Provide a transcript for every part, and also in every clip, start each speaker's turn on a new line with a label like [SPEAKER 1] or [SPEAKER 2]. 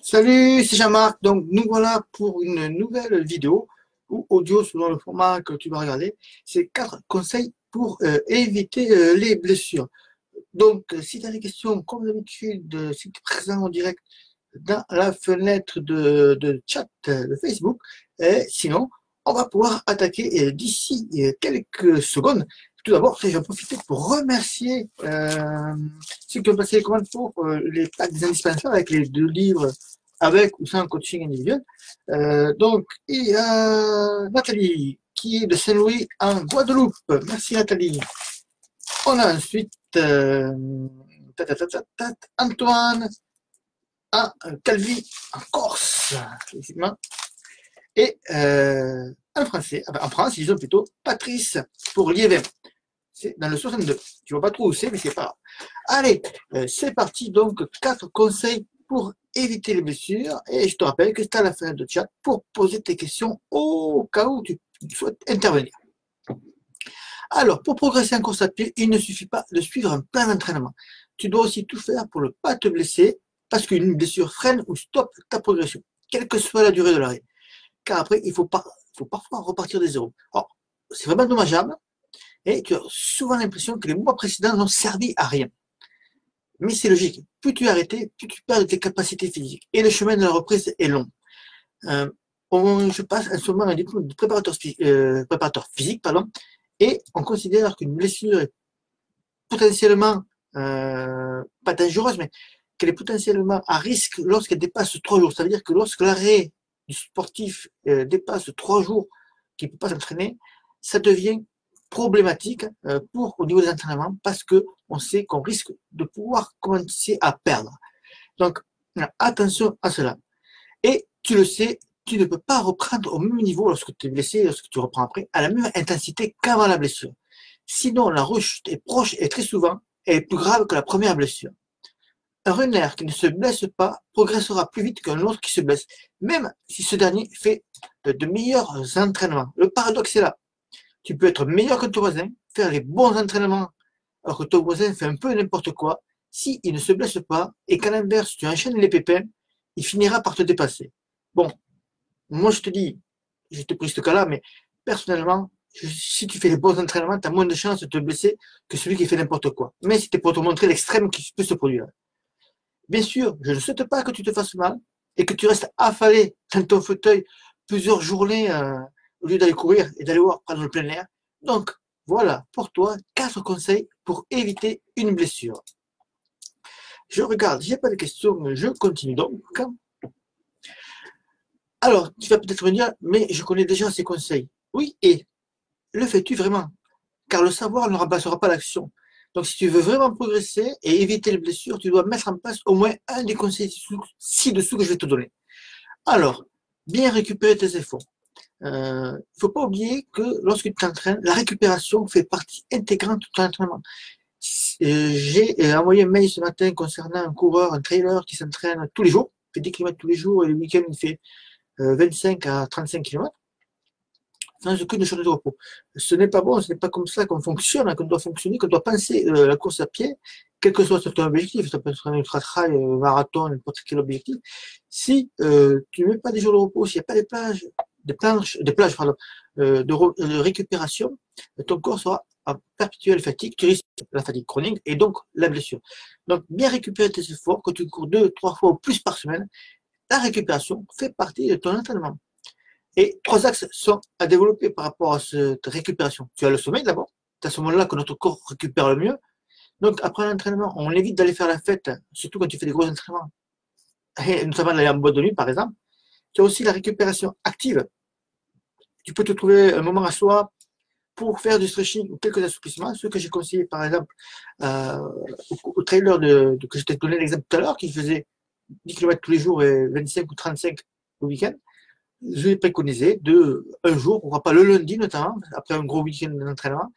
[SPEAKER 1] Salut, c'est Jean-Marc. Donc, nous voilà pour une nouvelle vidéo ou audio selon le format que tu vas regarder. C'est 4 conseils pour éviter les blessures. Donc, si tu as des questions, comme d'habitude, si tu es présent en direct dans la fenêtre de chat de Facebook, sinon, on va pouvoir attaquer d'ici quelques secondes. Tout d'abord, je vais en profiter pour remercier ceux qui ont passé les commandes pour les packs des indispensables avec les 2 livres avec ou sans coaching individuel. Donc, il y a Nathalie qui est de Saint-Louis en Guadeloupe. Merci Nathalie. On a ensuite Antoine à Calvi en Corse, effectivement. Et en français, en France, ils ont plutôt Patrice pour Liévin. C'est dans le 62. Tu vois pas trop où c'est, mais c'est pas grave. Allez, c'est parti. Donc, 4 conseils pour éviter les blessures. Et je te rappelle que c'est à la fin de chat pour poser tes questions au cas où tu souhaites intervenir. Alors, pour progresser en course à pied, il ne suffit pas de suivre un plan d'entraînement. Tu dois aussi tout faire pour ne pas te blesser, parce qu'une blessure freine ou stoppe ta progression, quelle que soit la durée de l'arrêt. Car après, il faut parfois repartir de zéro. Alors, c'est vraiment dommageable, et tu as souvent l'impression que les mois précédents n'ont servi à rien. Mais c'est logique. Plus tu es arrêté, plus tu perds de tes capacités physiques. Et le chemin de la reprise est long. Je passe en ce moment un diplôme de préparateur physique, et on considère qu'une blessure est potentiellement pas dangereuse, mais qu'elle est potentiellement à risque lorsqu'elle dépasse 3 jours. Ça veut dire que lorsque l'arrêt du sportif dépasse 3 jours, qu'il ne peut pas s'entraîner, ça devient problématique au niveau des entraînements parce qu'on sait qu'on risque de pouvoir commencer à perdre. Donc, attention à cela. Et tu le sais, tu ne peux pas reprendre au même niveau lorsque tu es blessé, lorsque tu reprends après, à la même intensité qu'avant la blessure. Sinon, la rechute est proche et très souvent, elle est plus grave que la première blessure. Un runner qui ne se blesse pas progressera plus vite qu'un autre qui se blesse, même si ce dernier fait de meilleurs entraînements. Le paradoxe est là. Tu peux être meilleur que ton voisin, faire les bons entraînements, alors que ton voisin fait un peu n'importe quoi. S'il ne se blesse pas et qu'à l'inverse, tu enchaînes les pépins, il finira par te dépasser. Bon, moi je te dis, je te pris ce cas-là, mais personnellement, si tu fais les bons entraînements, tu as moins de chances de te blesser que celui qui fait n'importe quoi. Mais c'était pour te montrer l'extrême qui peut se produire. Bien sûr, je ne souhaite pas que tu te fasses mal et que tu restes affalé dans ton fauteuil plusieurs journées au lieu d'aller courir et d'aller prendre le plein air. Donc, voilà pour toi 4 conseils pour éviter une blessure. Je regarde, j'ai pas de questions, je continue donc. Alors, tu vas peut-être me dire, mais je connais déjà ces conseils. Oui, et le fais-tu vraiment? Car le savoir ne remplacera pas l'action. Donc, si tu veux vraiment progresser et éviter les blessures, tu dois mettre en place au moins un des conseils ci-dessous que je vais te donner. Alors, bien récupérer tes efforts. Il ne faut pas oublier que lorsque tu t'entraînes, la récupération fait partie intégrante de ton entraînement. J'ai envoyé un mail ce matin concernant un coureur, un trailer qui s'entraîne tous les jours, il fait 10 km tous les jours et le week-end il fait 25 à 35 km sans aucune journée de repos. Ce n'est pas bon, ce n'est pas comme ça qu'on fonctionne, qu'on doit fonctionner, qu'on doit penser la course à pied, quel que soit ton objectif, ça peut être un ultra-trail, marathon, n'importe quel objectif. Si tu ne mets pas des jours de repos, s'il n'y a pas des plages de récupération, ton corps sera en perpétuelle fatigue, tu risques la fatigue chronique et donc la blessure. Donc, bien récupérer tes efforts, quand tu cours 2-3 fois ou plus par semaine, la récupération fait partie de ton entraînement. Et 3 axes sont à développer par rapport à cette récupération. Tu as le sommeil d'abord, c'est à ce moment-là que notre corps récupère le mieux. Donc après l'entraînement, on évite d'aller faire la fête, surtout quand tu fais des gros entraînements, et notamment d'aller en boîte de nuit par exemple. Tu as aussi la récupération active. Tu peux te trouver un moment à soi pour faire du stretching ou quelques assouplissements, ceux que j'ai conseillé par exemple au trailer que je t'ai donné l'exemple tout à l'heure, qui faisait 10 km tous les jours et 25 ou 35 le week-end. Je vais préconiser un jour, pourquoi pas le lundi notamment, après un gros week-end d'entraînement,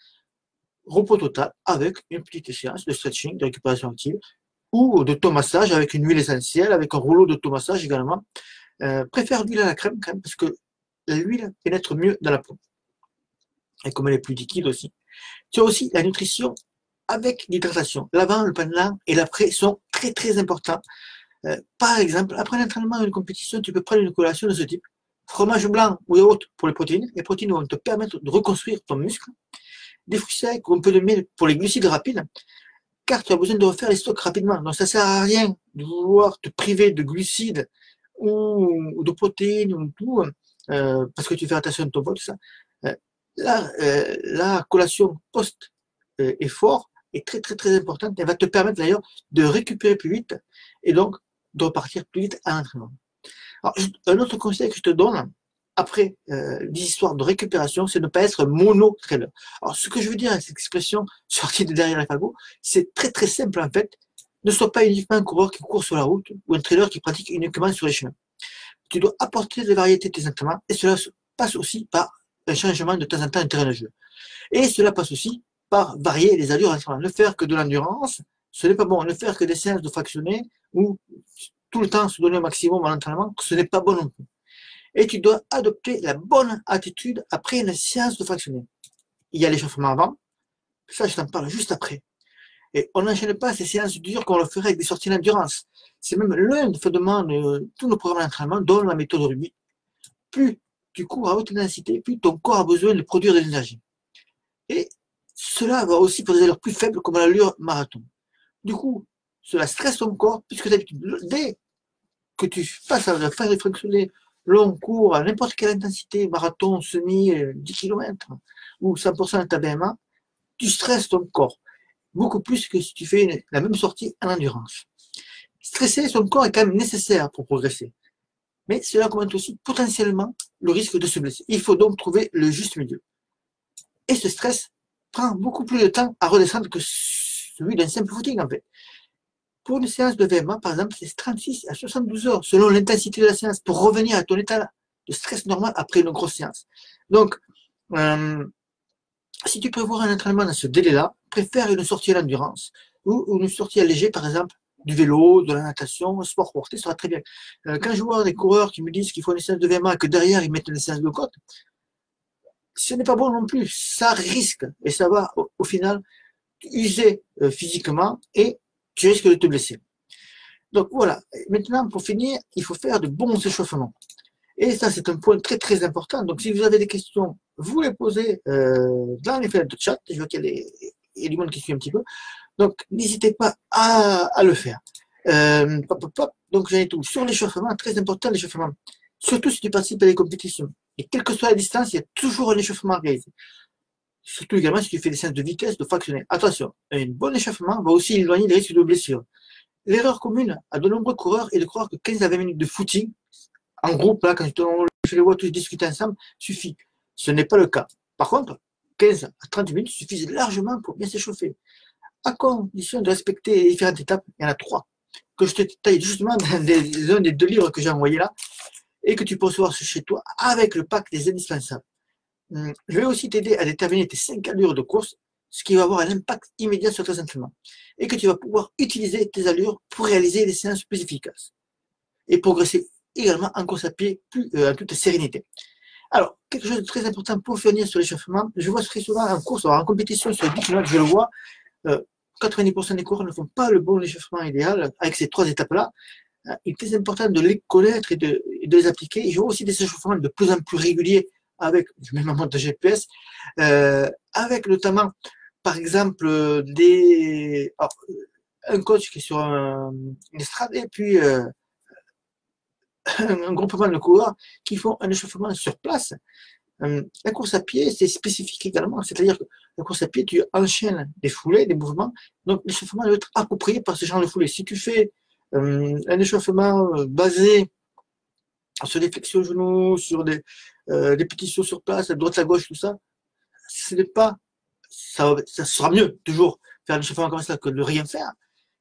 [SPEAKER 1] repos total avec une petite séance de stretching, de récupération active, ou d'automassage avec une huile essentielle, avec un rouleau d'automassage également. Préfère l'huile à la crème quand même, parce que l'huile pénètre mieux dans la peau. Et comme elle est plus liquide aussi. Tu as aussi la nutrition avec l'hydratation. L'avant, le pendant et l'après sont très très importants. Par exemple, après l'entraînement ou une compétition, tu peux prendre une collation de ce type. Fromage blanc ou yaourt pour les protéines. Les protéines vont te permettre de reconstruire ton muscle. Des fruits secs ou un peu de miel pour les glucides rapides, car tu as besoin de refaire les stocks rapidement. Donc ça ne sert à rien de vouloir te priver de glucides ou de protéines ou tout, parce que tu fais attention à ton poids, tout ça. La collation post-effort est très très très importante. Elle va te permettre d'ailleurs de récupérer plus vite et donc de repartir plus vite à l'entraînement. Alors, un autre conseil que je te donne après des histoires de récupération, c'est de ne pas être mono-trailer. Alors, ce que je veux dire avec cette expression sortie de derrière les fagots, c'est très très simple en fait. Ne sois pas uniquement un coureur qui court sur la route ou un trailer qui pratique uniquement sur les chemins. Tu dois apporter de variété à tes entraînements et cela passe aussi par un changement de temps en temps de terrain de jeu. Et cela passe aussi par varier les allures d'entraînement. Ne faire que de l'endurance, ce n'est pas bon. Ne faire que des séances de fractionnés ou tout le temps se donner au maximum à l'entraînement, ce n'est pas bon non plus. Et tu dois adopter la bonne attitude après une séance de fractionné. Il y a l'échauffement avant, ça je t'en parle juste après. Et on n'enchaîne pas ces séances dures comme on le ferait avec des sorties d'endurance. C'est même l'un des fondements de tous nos programmes d'entraînement, dont la méthode rugby. Plus tu cours à haute intensité, plus ton corps a besoin de produire de l'énergie. Et cela va aussi pour des allures plus faibles comme l'allure marathon. Du coup, cela stresse ton corps, puisque dès que tu passes à faire des fractionnés long cours à n'importe quelle intensité, marathon, semi, 10 km ou 100% de ta BMA, tu stresses ton corps. Beaucoup plus que si tu fais la même sortie en endurance. Stresser son corps est quand même nécessaire pour progresser. Mais cela commente aussi potentiellement le risque de se blesser. Il faut donc trouver le juste milieu. Et ce stress prend beaucoup plus de temps à redescendre que celui d'un simple footing en fait. Pour une séance de VMA, par exemple, c'est 36 à 72 heures selon l'intensité de la séance pour revenir à ton état de stress normal après une grosse séance. Donc, si tu prévois un entraînement dans ce délai-là, préfère une sortie à l'endurance ou une sortie allégée, par exemple, du vélo, de la natation, sport porté, ça sera très bien. Quand je vois des coureurs qui me disent qu'ils font une séance de VMA et que derrière ils mettent une séance de côte, ce n'est pas bon non plus. Ça risque et ça va au final user physiquement et tu risques de te blesser. Donc voilà, maintenant pour finir, il faut faire de bons échauffements. Et ça, c'est un point très très important. Donc si vous avez des questions, vous les posez dans les fenêtres de chat. Je vois qu'il y a du monde qui suit un petit peu. Donc n'hésitez pas à le faire. Donc j'en ai tout. Sur l'échauffement, très important l'échauffement. Surtout si tu participes à des compétitions. Et quelle que soit la distance, il y a toujours un échauffement à réaliser. Surtout également si tu fais des séances de vitesse, de fractionner. Attention, un bon échauffement va aussi éloigner les risques de blessure. L'erreur commune à de nombreux coureurs est de croire que 15 à 20 minutes de footing, en groupe, là, quand je les vois tous discuter ensemble, suffit. Ce n'est pas le cas. Par contre, 15 à 30 minutes suffisent largement pour bien s'échauffer. À condition de respecter les différentes étapes, il y en a 3, que je te détaille justement dans un des 2 livres que j'ai envoyés là, et que tu peux recevoir chez toi avec le pack des indispensables. Je vais aussi t'aider à déterminer tes 5 allures de course, ce qui va avoir un impact immédiat sur tes entraînements, et que tu vas pouvoir utiliser tes allures pour réaliser des séances plus efficaces, et progresser également en course à pied en toute sérénité. Alors, quelque chose de très important pour finir sur l'échauffement, je vois très souvent en course, en compétition sur 10 km, je le vois, 90% des coureurs ne font pas le bon échauffement idéal avec ces 3 étapes-là. Il est très important de les connaître et de les appliquer. Et je vois aussi des échauffements de plus en plus réguliers avec, je mets ma montre de GPS, avec notamment, par exemple, un coach qui est sur une estrade et puis un groupement de coureurs qui font un échauffement sur place. La course à pied, c'est spécifique également, c'est-à-dire que la course à pied, tu enchaînes des foulées, des mouvements, donc l'échauffement doit être approprié par ce genre de foulée. Si tu fais un échauffement basé sur des flexions genoux, sur des petits sauts sur place, à droite à gauche, tout ça, ce n'est pas, ça sera mieux toujours faire un échauffement comme ça que de rien faire,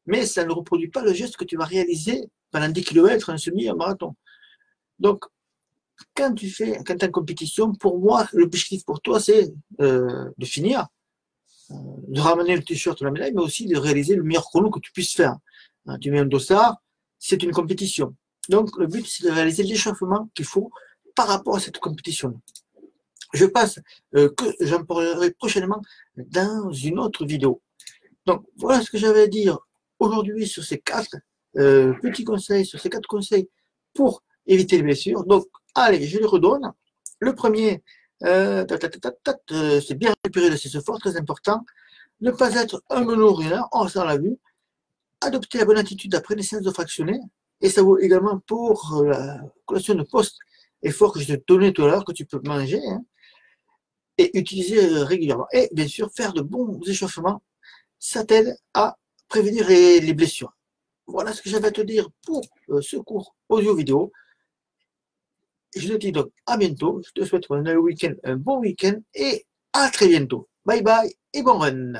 [SPEAKER 1] mais ça ne reproduit pas le geste que tu vas réaliser pendant 10 km, un semi, un marathon. Donc, quand tu es en compétition, pour moi, l'objectif pour toi, c'est de finir, de ramener le t-shirt ou la médaille, mais aussi de réaliser le meilleur chrono que tu puisses faire. Tu mets un dossard, c'est une compétition. Donc, le but, c'est de réaliser l'échauffement qu'il faut par rapport à cette compétition. Je passe que j'en parlerai prochainement dans une autre vidéo. Donc, voilà ce que j'avais à dire aujourd'hui sur ces 4 petits conseils sur ces 4 conseils pour éviter les blessures. Donc, allez, je les redonne. Le premier, c'est bien récupérer de ses efforts, très important. Ne pas être un melon ruinant, ça on l'a vu. Adopter la bonne attitude après les séances de fractionner. Et ça vaut également pour la collation de post-effort que je te donnais tout à l'heure, que tu peux manger, hein, et utiliser régulièrement. Et bien sûr, faire de bons échauffements, ça t'aide à prévenir les blessures. Voilà ce que j'avais à te dire pour ce cours audio-vidéo. Je te dis donc à bientôt. Je te souhaite un bon week-end et à très bientôt. Bye bye et bon run.